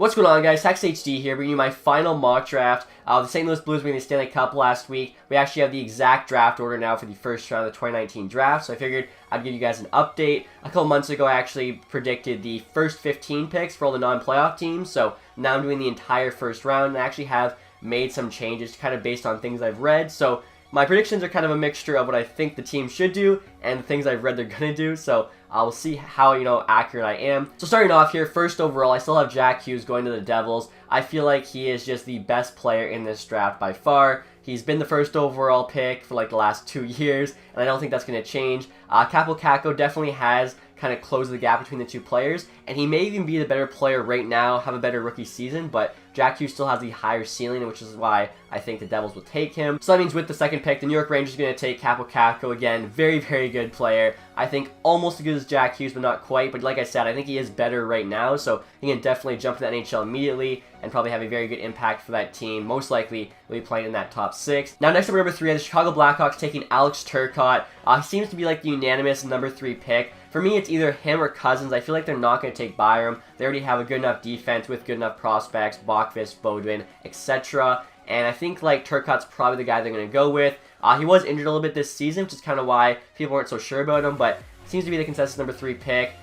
What's going on, guys? Hex HD here, bringing you my final mock draft. The St. Louis Blues winning the Stanley Cup last week. We actually have the exact draft order now for the first round of the 2019 draft, so I figured I'd give you guys an update. A couple months ago, I actually predicted the first 15 picks for all the non-playoff teams, so now I'm doing the entire first round, and I actually have made some changes kind of based on things I've read. So my predictions are kind of a mixture of what I think the team should do and the things I've read they're going to do, so we'll see how, accurate I am. So starting off here, first overall, I still have Jack Hughes going to the Devils. I feel like he is just the best player in this draft by far. He's been the first overall pick for like the last 2 years, and I don't think that's going to change. Kaapo Kakko definitely has kind of closed the gap between the two players, and he may even be the better player right now, have a better rookie season, but Jack Hughes still has the higher ceiling, which is why I think the Devils will take him. So that means with the second pick, the New York Rangers are going to take Kaapo Kakko again. Very, very good player. I think almost as good as Jack Hughes, but not quite. But like I said, I think he is better right now, so he can definitely jump to the NHL immediately and probably have a very good impact for that team. Most likely, will be playing in that top 6. Now, next up, number 3, I have the Chicago Blackhawks taking Alex Turcotte. He seems to be like the unanimous number 3 pick. For me, it's either him or Cousins. I feel like they're not going to take Byram. They already have a good enough defense with good enough prospects, Bokvist, Bodwin, etc. And I think like Turcotte's probably the guy they're going to go with. He was injured a little bit this season, which is kind of why people weren't so sure about him, but seems to be the consensus number 3 pick.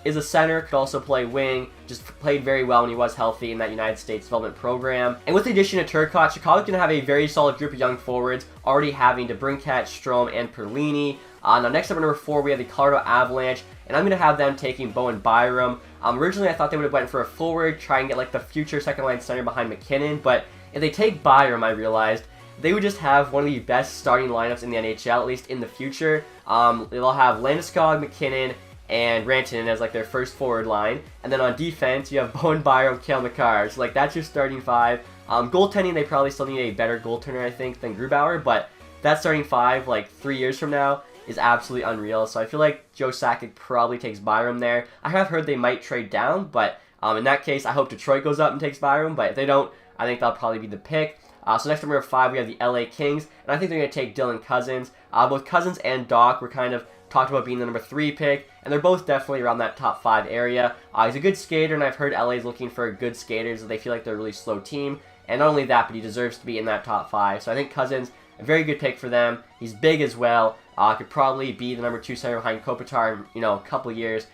Is a center, could also play wing, just played very well when he was healthy in that United States development program. And with the addition of Turcotte, Chicago's going to have a very solid group of young forwards, already having DeBrincat, Strome, and Perlini. Now next up at number 4, we have the Colorado Avalanche, and I'm going to have them taking Bowen Byram. Originally, I thought they would have went for a forward, try and get like the future second-line center behind McKinnon, but if they take Byram, I realized, they would just have one of the best starting lineups in the NHL, at least in the future. They'll have Landeskog, McKinnon, and Rantanen as like their first forward line. And then on defense, you have Bowen Byram, Cale Makar. So like that's your starting 5. Goaltending, they probably still need a better goaltender, I think, than Grubauer. But that starting 5, like 3 years from now, is absolutely unreal. So I feel like Joe Sakic probably takes Byram there. I have heard they might trade down, but in that case, I hope Detroit goes up and takes Byram. But if they don't, I think that'll probably be the pick. So next up, number 5, we have the LA Kings, and I think they're going to take Dylan Cousins. Both Cousins and Doc were kind of talked about being the number 3 pick, and they're both definitely around that top 5 area. He's a good skater, and I've heard LA is looking for good skaters. They feel like they're a really slow team, and not only that, but he deserves to be in that top 5. So I think Cousins, a very good pick for them. He's big as well. Could probably be the number 2 center behind Kopitar in a couple years.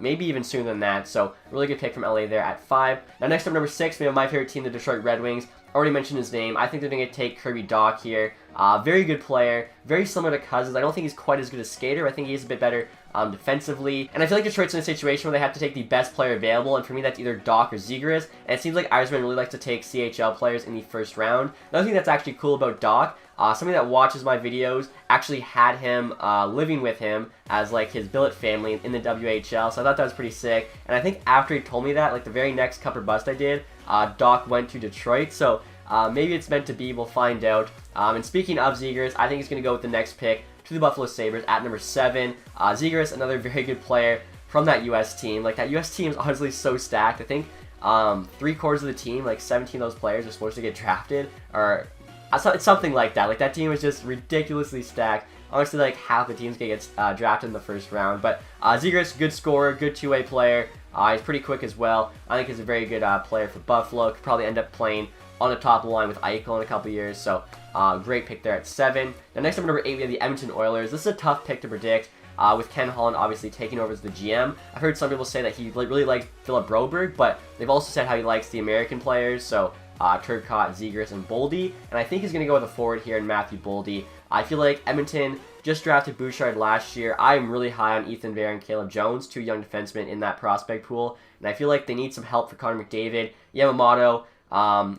Maybe even sooner than that. So really good pick from LA there at 5. Now next up, number 6, we have my favorite team, the Detroit Red Wings. Already mentioned his name. I think they're going to take Kirby Dach here. Very good player. Very similar to Cousins. I don't think he's quite as good a skater. I think he's a bit better defensively. And I feel like Detroit's in a situation where they have to take the best player available. And for me, that's either Dach or Giris. And it seems like Yzerman really likes to take CHL players in the first round. Another thing that's actually cool about Dach, somebody that watches my videos actually had him living with him as like his billet family in the WHL. So I thought that was pretty sick. And I think after he told me that, like the very next Cup or Bust I did, Dach went to Detroit. So maybe it's meant to be. We'll find out. And speaking of Giris, I think he's going to go with the next pick to the Buffalo Sabres at number 7. Giris, another very good player from that U.S. team. Like, that U.S. team is honestly so stacked. I think 3/4 of the team, like 17 of those players, are supposed to get drafted. Or it's something like that. Like, that team is just ridiculously stacked. Honestly, like, half the teams get drafted in the first round. But Giris, good scorer, good two-way player. He's pretty quick as well. I think he's a very good player for Buffalo. Could probably end up playing on the top line with Eichel in a couple years, so great pick there at 7. Now next up, number 8, we have the Edmonton Oilers. This is a tough pick to predict, with Ken Holland obviously taking over as the GM. I've heard some people say that he really likes Philip Broberg, but they've also said how he likes the American players, so Turcotte, Giris, and Boldy, and I think he's going to go with a forward here in Matthew Boldy. I feel like Edmonton just drafted Bouchard last year. I'm really high on Ethan Bear and Caleb Jones, 2 young defensemen in that prospect pool, and I feel like they need some help for Connor McDavid. Yamamoto,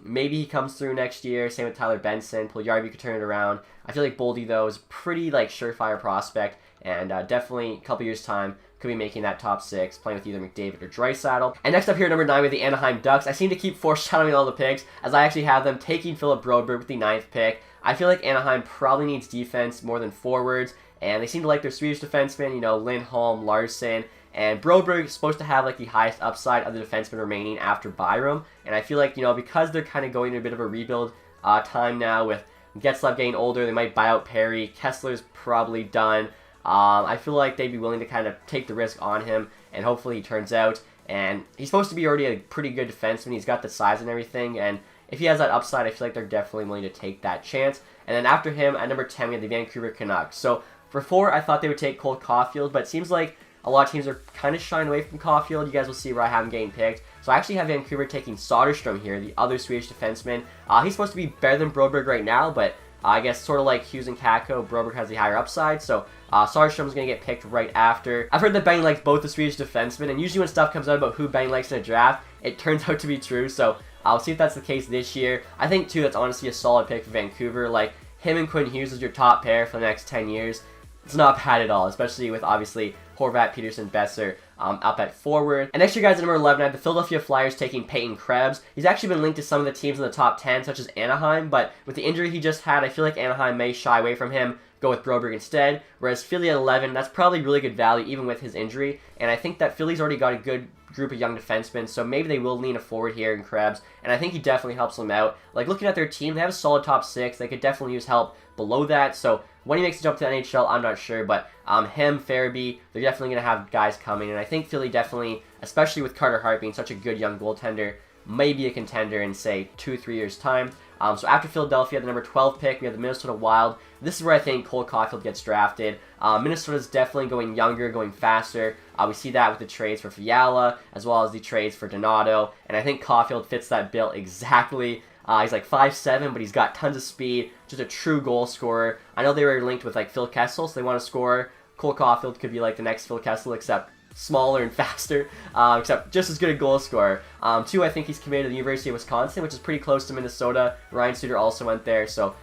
maybe he comes through next year. Same with Tyler Benson. Puljujarvi could turn it around. I feel like Boldy, though, is a pretty like surefire prospect, and definitely a couple years' time could be making that top 6, playing with either McDavid or Draisaitl. And next up here, number 9, we have the Anaheim Ducks. I seem to keep foreshadowing all the picks, as I actually have them taking Philip Broberg with the 9th pick. I feel like Anaheim probably needs defense more than forwards, and they seem to like their Swedish defensemen, Lindholm, Larson, and Broberg is supposed to have like the highest upside of the defensemen remaining after Byram. And I feel like, because they're kind of going through a bit of a rebuild time now with Getzlaf getting older, they might buy out Perry. Kessler's probably done. I feel like they'd be willing to kind of take the risk on him, and hopefully he turns out. And he's supposed to be already a pretty good defenseman. He's got the size and everything. And if he has that upside, I feel like they're definitely willing to take that chance. And then after him, at number 10, we have the Vancouver Canucks. So for 4, I thought they would take Cole Caulfield, but it seems like a lot of teams are kind of shying away from Caulfield. You guys will see where I have him getting picked. So I actually have Vancouver taking Soderstrom here, the other Swedish defenseman. He's supposed to be better than Broberg right now, but I guess sort of like Hughes and Kakko, Broberg has the higher upside. So Soderstrom is going to get picked right after. I've heard that Benny likes both the Swedish defensemen, and usually when stuff comes out about who Benny likes in a draft, it turns out to be true. So I'll see if that's the case this year. I think, too, that's honestly a solid pick for Vancouver. Like, him and Quinn Hughes as your top pair for the next 10 years. It's not bad at all, especially with, obviously, Horvat, Peterson, Besser up at forward. And next year, guys, at number 11, I have the Philadelphia Flyers taking Peyton Krebs. He's actually been linked to some of the teams in the top 10, such as Anaheim, but with the injury he just had, I feel like Anaheim may shy away from him, go with Broberg instead, whereas Philly at 11, that's probably really good value, even with his injury, and I think that Philly's already got a good group of young defensemen, so maybe they will lean a forward here in Krebs, and I think he definitely helps them out. Like, looking at their team, they have a solid top 6, they could definitely use help below that, so when he makes the jump to the NHL, I'm not sure, but him, Farabee, they're definitely going to have guys coming, and I think Philly definitely, especially with Carter Hart being such a good young goaltender, may be a contender in, say, 2-3 years' time. So after Philadelphia, the number 12 pick, we have the Minnesota Wild. This is where I think Cole Caulfield gets drafted. Minnesota's definitely going younger, going faster. We see that with the trades for Fiala, as well as the trades for Donato, and I think Caulfield fits that bill exactly. He's like 5'7", but he's got tons of speed, just a true goal scorer. I know they were linked with like Phil Kessel, so they want to score. Cole Caulfield could be like the next Phil Kessel, except smaller and faster, except just as good a goal scorer. 2, I think he's committed to the University of Wisconsin, which is pretty close to Minnesota. Ryan Suter also went there, so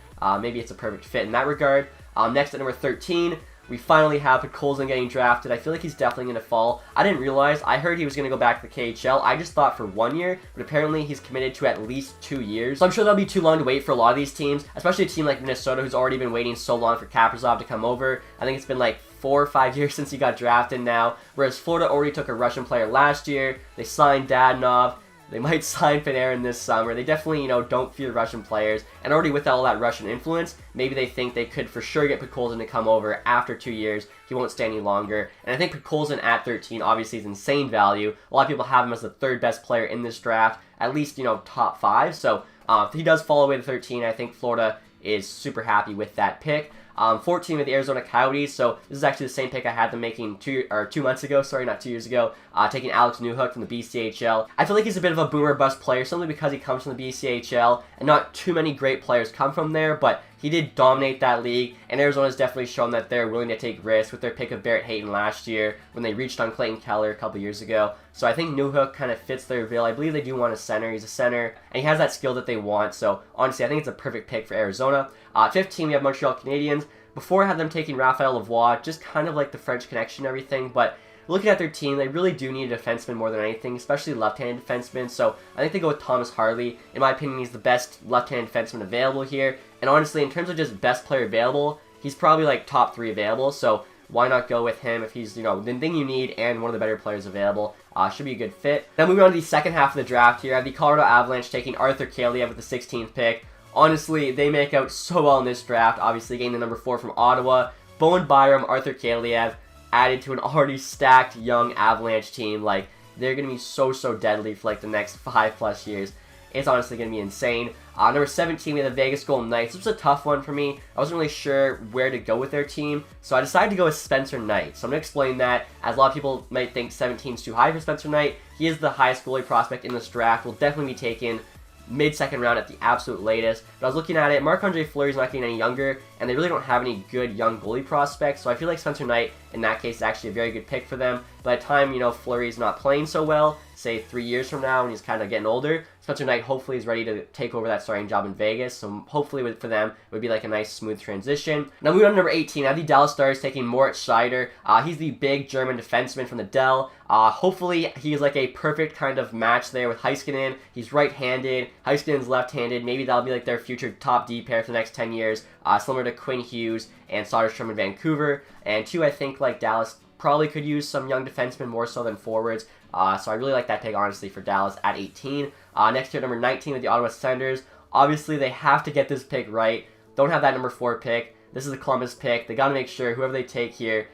maybe it's a perfect fit in that regard. Next at number 13, we finally have Podkolzin getting drafted. I feel like he's definitely going to fall. I didn't realize. I heard he was going to go back to the KHL. I just thought for 1 year, but apparently he's committed to at least 2 years. So I'm sure that'll be too long to wait for a lot of these teams, especially a team like Minnesota who's already been waiting so long for Kaprizov to come over. I think it's been like 4 or 5 years since he got drafted now, whereas Florida already took a Russian player last year. They signed Dadonov. They might sign Panarin this summer. They definitely, don't fear Russian players. And already with all that Russian influence, maybe they think they could for sure get Podkolzin to come over after 2 years. He won't stay any longer. And I think Podkolzin at 13 obviously is insane value. A lot of people have him as the 3rd best player in this draft, at least, top 5. So if he does fall away to 13, I think Florida is super happy with that pick. 14 with the Arizona Coyotes, so this is actually the same pick I had them making 2 months ago, sorry, not 2 years ago, taking Alex Newhook from the BCHL. I feel like he's a bit of a boomer bust player, simply because he comes from the BCHL, and not too many great players come from there, but he did dominate that league, and Arizona's definitely shown that they're willing to take risks with their pick of Barrett Hayton last year, when they reached on Clayton Keller a couple years ago. So I think Newhook kind of fits their bill. I believe they do want a center. He's a center, and he has that skill that they want, so honestly, I think it's a perfect pick for Arizona. 15, we have Montreal Canadiens. Before I had them taking Raphael Lavoie, just kind of like the French connection and everything, but looking at their team, they really do need a defenseman more than anything, especially left-handed defenseman, so I think they go with Thomas Harley. In my opinion, he's the best left-handed defenseman available here, and honestly, in terms of just best player available, he's probably like top 3 available, so why not go with him if he's, the thing you need and one of the better players available. Should be a good fit. Now moving on to the second half of the draft here, I have the Colorado Avalanche taking Arthur Kaliev with the 16th pick. Honestly, they make out so well in this draft, obviously getting the number 4 from Ottawa. Bowen Byram, Arthur Kaliev, added to an already stacked young Avalanche team. Like, they're going to be so deadly for like the next 5+ years. It's honestly going to be insane. Number 17, we have the Vegas Golden Knights. This was a tough one for me. I wasn't really sure where to go with their team, so I decided to go with Spencer Knight. So I'm going to explain that, as a lot of people might think 17 is too high for Spencer Knight. He is the highest goalie prospect in this draft. Will definitely be taken mid-second round at the absolute latest. But I was looking at it, Marc-Andre Fleury's not getting any younger, and they really don't have any good young goalie prospects, so I feel like Spencer Knight, in that case, is actually a very good pick for them. By the time, Fleury's not playing so well, say 3 years from now when he's kind of getting older, Spencer Knight hopefully is ready to take over that starting job in Vegas, so hopefully for them, it would be like a nice smooth transition. Now moving on to number 18, I have the Dallas Stars taking Moritz Seider. He's the big German defenseman from the Dell. Hopefully he's like a perfect kind of match there with Heiskanen. He's right-handed, Heiskanen's left-handed. Maybe that'll be like their future top D pair for the next 10 years, similar to Quinn Hughes and Soderstrom in Vancouver. And 2, I think like Dallas probably could use some young defensemen more so than forwards. So I really like that pick, honestly, for Dallas at 18. Next here, number 19 with the Ottawa Senators. Obviously, they have to get this pick right. Don't have that number 4 pick. This is the Columbus pick. They got to make sure whoever they take here,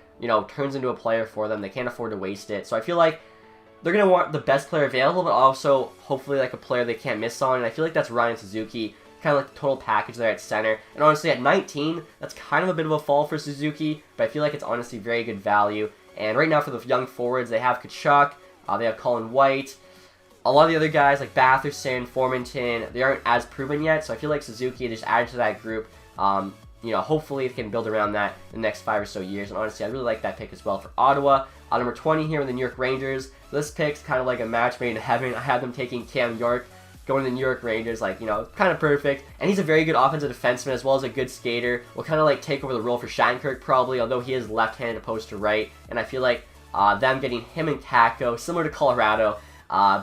turns into a player for them. They can't afford to waste it. So I feel like they're going to want the best player available, but also hopefully like a player they can't miss on, and I feel like that's Ryan Suzuki, kind of like the total package there at center. And honestly, at 19, that's kind of a bit of a fall for Suzuki, but I feel like it's honestly very good value. And right now for the young forwards, they have Tkachuk, they have Colin White. A lot of the other guys like Batherson, Formanton, they aren't as proven yet, so I feel like Suzuki just added to that group. You know, hopefully they can build around that in the next 5 or so years. And honestly, I really like that pick as well for Ottawa. Number 20 here with the New York Rangers. This pick's kind of like a match made in heaven. I had them taking Cam York, going to the New York Rangers, like, you know, kind of perfect. And he's a very good offensive defenseman as well as a good skater. Will kind of like take over the role for Shattenkirk probably, although he is left-handed opposed to right. And I feel like them getting him and Kakko, similar to Colorado,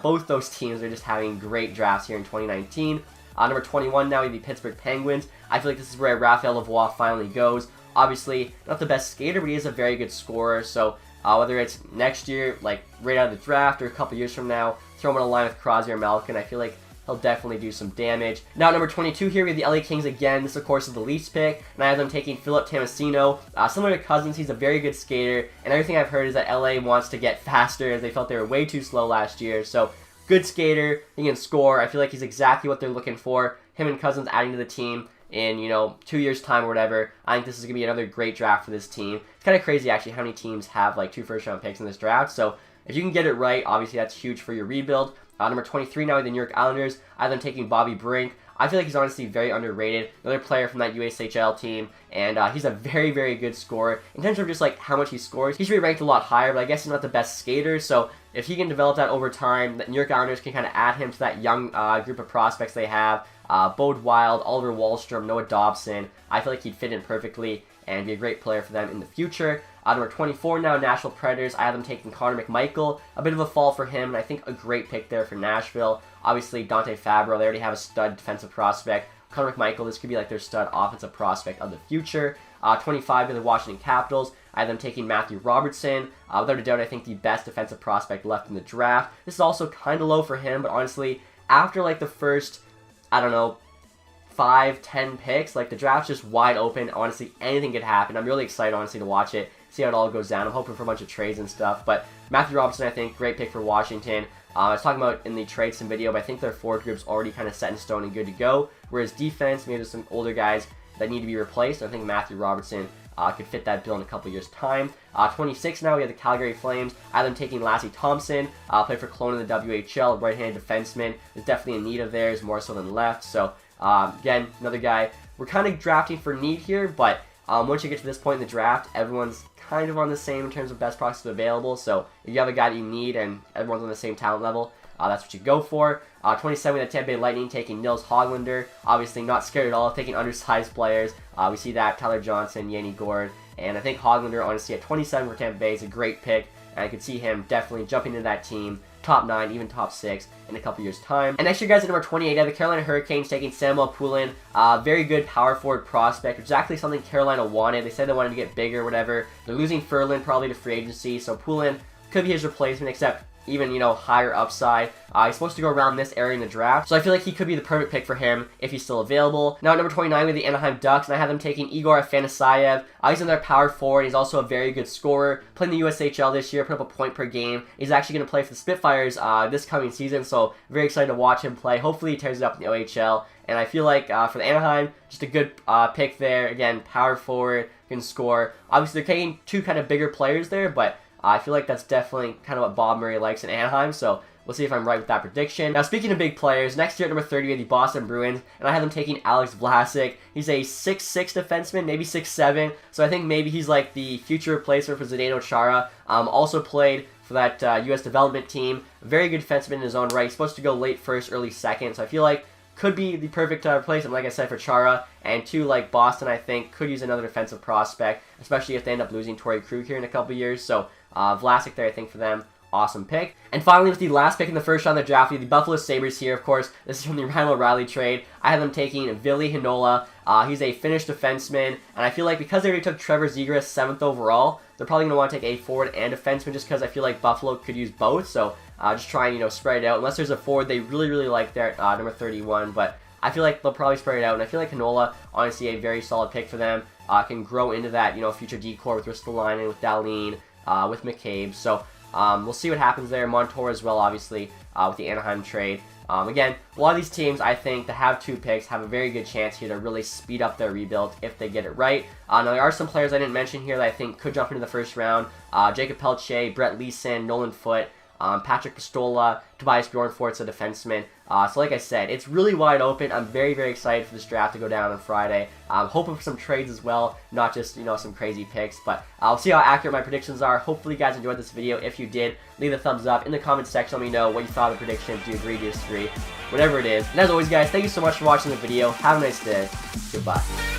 both those teams are just having great drafts here in 2019. Number 21 now, we have the Pittsburgh Penguins. I feel like this is where Raphael Lavoie finally goes. Obviously, not the best skater, but he is a very good scorer. So whether it's next year, like right out of the draft, or a couple years from now, throw him on a line with Crosby or Malkin, I feel like he'll definitely do some damage. Now, number 22 here, we have the LA Kings again. This, of course, is the Leafs pick, and I have them taking Philip Tomasino. Similar to Cousins, he's a very good skater, and everything I've heard is that LA wants to get faster, as they felt they were way too slow last year. So, good skater, he can score. I feel like he's exactly what they're looking for. Him and Cousins adding to the team in, you know, 2 years' time or whatever. I think this is going to be another great draft for this team. It's kind of crazy, actually, how many teams have, like, 2 first-round picks in this draft. So, if you can get it right, obviously that's huge for your rebuild. Number 23 now with the New York Islanders. I have them taking Bobby Brink. I feel like he's honestly very underrated. Another player from that USHL team, and he's a very, very good scorer. In terms of just like how much he scores, he should be ranked a lot higher, but I guess he's not the best skater, so if he can develop that over time, the New York Islanders can kind of add him to that young group of prospects they have. Bode Wild, Oliver Wahlstrom, Noah Dobson. I feel like he'd fit in perfectly and be a great player for them in the future. Number 24 now, Nashville Predators. I have them taking Connor McMichael. A bit of a fall for him, and I think a great pick there for Nashville. Obviously, Dante Fabro, they already have a stud defensive prospect. Connor McMichael, this could be like their stud offensive prospect of the future. 25 to the Washington Capitals. I have them taking Matthew Robertson. Without a doubt, I think the best defensive prospect left in the draft. This is also kind of low for him, but honestly, after like the first, I don't know, 5-10 picks, like the draft's just wide open. Honestly, anything could happen. I'm really excited, honestly, to watch it, see how it all goes down. I'm hoping for a bunch of trades and stuff, but Matthew Robertson, I think, great pick for Washington. I was talking about in the trade sim video, but I think their forward group's already kind of set in stone and good to go, whereas defense, maybe there's some older guys that need to be replaced. I think Matthew Robertson could fit that bill in a couple years' time. 26 now, we have the Calgary Flames. I have them taking Lassie Thompson, played for Kelowna in the WHL, right-handed defenseman. Is definitely in need of theirs, more so than left. So, again, another guy. We're kind of drafting for need here, but once you get to this point in the draft, everyone's kind of on the same in terms of best prospects available. So if you have a guy that you need and everyone's on the same talent level, that's what you go for. 27, the Tampa Bay Lightning taking Nils Hoglander. Obviously not scared at all of taking undersized players. We see that, Tyler Johnson, Yanni Gourde. And I think Hoglander, honestly, at 27 for Tampa Bay is a great pick. And I could see him definitely jumping into that team, top 9, even top 6 in a couple years' time. And next year, guys, at number 28, I have the Carolina Hurricanes taking Samuel Poulin. Very good power forward prospect, which is actually something Carolina wanted. They said they wanted to get bigger, whatever. They're losing Ferland probably to free agency, so Poulin could be his replacement, except even, you know, higher upside. He's supposed to go around this area in the draft, so I feel like he could be the perfect pick for him if he's still available. Now at number 29, we have the Anaheim Ducks, and I have them taking Igor Afanasayev. He's in their power forward. He's also a very good scorer. Playing the USHL this year, put up a point per game. He's actually going to play for the Spitfires this coming season, so very excited to watch him play. Hopefully he tears it up in the OHL, and I feel like for the Anaheim, just a good pick there. Again, power forward, can score. Obviously they're taking 2 kind of bigger players there, but I feel like that's definitely kind of what Bob Murray likes in Anaheim, so we'll see if I'm right with that prediction. Now, speaking of big players, next year at number 30, we have the Boston Bruins, and I have them taking Alex Vlasic. He's a 6'6" defenseman, maybe 6'7", so I think maybe he's like the future replacement for Zdeno Chara. Also played for that U.S. development team. Very good defenseman in his own right. He's supposed to go late first, early second, so I feel like could be the perfect replacement, like I said, for Chara. And 2, like Boston, I think, could use another defensive prospect, especially if they end up losing Torrey Krug here in a couple years. So Vlasic there, I think, for them. Awesome pick. And finally, with the last pick in the first round of the draft, we have the Buffalo Sabres here, of course. This is from the Ryan O'Reilly trade. I have them taking Ville Heinola. He's a Finnish defenseman, and I feel like because they already took Trevor Zegras 7th overall, they're probably going to want to take a forward and defenseman just because I feel like Buffalo could use both. So just try and, you know, spread it out. Unless there's a forward they really, really like there at number 31, but I feel like they'll probably spread it out, and I feel like Heinola, honestly, a very solid pick for them. Can grow into that, you know, future decor with Ristolainen, with Dahlin, with McCabe. So we'll see what happens there. Montour as well, obviously, with the Anaheim trade. Again, a lot of these teams, I think, that have 2 picks have a very good chance here to really speed up their rebuild if they get it right. Now, there are some players I didn't mention here that I think could jump into the first round. Jacob Pelletier, Brett Leeson, Nolan Foote, Patrick Pistola, Tobias Bjornforth's a defenseman. So like I said, it's really wide open. I'm very, very excited for this draft to go down on Friday. I'm hoping for some trades as well, not just, some crazy picks. But I'll see how accurate my predictions are. Hopefully you guys enjoyed this video. If you did, leave a thumbs up. In the comment section, let me know what you thought of the predictions. Do you agree, do you disagree? Whatever it is. And as always, guys, thank you so much for watching the video. Have a nice day. Goodbye.